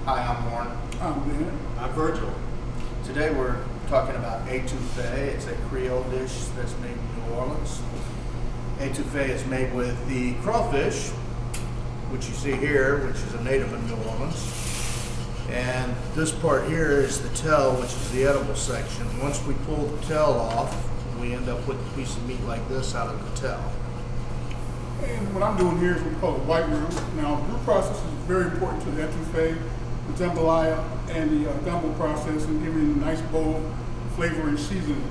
Hi, I'm Warren. I'm Ben. I'm Virgil. Today we're talking about etouffee. It's a Creole dish that's made in New Orleans. Etouffee is made with the crawfish, which you see here, which is a native of New Orleans. And this part here is the tail, which is the edible section. Once we pull the tail off, we end up with a piece of meat like this out of the tail. And what I'm doing here is what we call a white roux. Now, the roux process is very important to the etouffee, the jambalaya, and the gumbo process, and giving it a nice bold flavor and seasoning.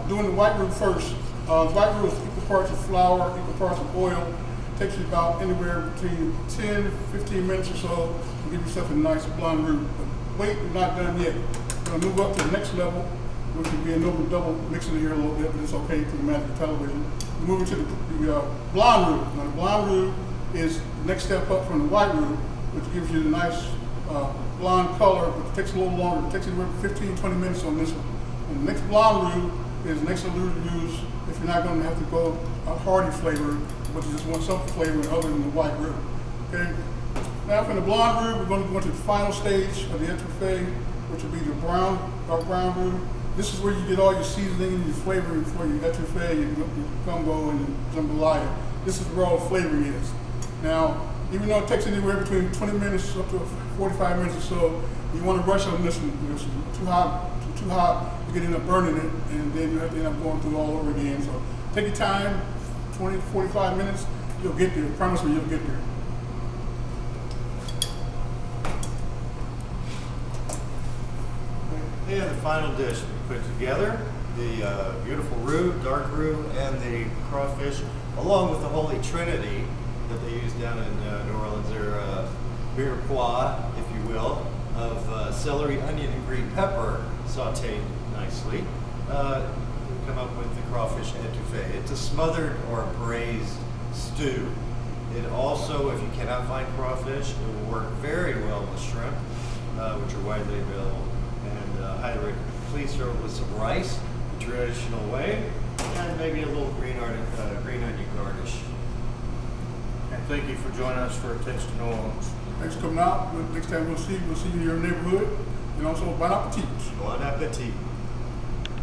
Doing the white roux first. White roux is equal parts of flour, equal parts of oil. Takes you about anywhere between 10 to 15 minutes or so to give yourself a nice blonde roux. But wait, we're not done yet. We're going to move up to the next level, which would be a double mixing here a little bit, but it's okay to the magic of television. We're moving to the blonde roux. Now, the blonde roux is the next step up from the white roux, which gives you the nice blonde color, but it takes a little longer. It takes anywhere from 15 to 20 minutes on this one. And the next blonde roux is the next roux to use if you're not going to have to go a hearty flavor, but you just want some flavor other than the white roux. Okay. Now from the blonde roux, we're going to go into the final stage of the etouffee, which will be the dark brown roux. This is where you get all your seasoning and your flavoring for your etouffee, your gumbo, and your jambalaya. This is where all the flavoring is. Now, even though it takes anywhere between 20 minutes up to 45 minutes or so, you want to rush on this one because it's too hot, you can end up burning it, and then you have to end up going through it all over again. So take your time, 20 to 45 minutes, you'll get there. I promise me you'll get there. And the final dish we put together, the beautiful roux, dark roux, and the crawfish, along with the Holy Trinity that they use down in New Orleans, their mirepoix, if you will, of celery, onion, and green pepper sauteed nicely. We come up with the crawfish etouffee. It's a smothered or braised stew. It also, if you cannot find crawfish, it will work very well with shrimp, which are widely available. And highly recommend. Please serve it with some rice, the traditional way, and maybe a little green onion garnish. And thank you for joining us for a Taste of New Orleans. Thanks for coming out. Next time we'll see you in your neighborhood. And also, bon appetit. Bon appetit.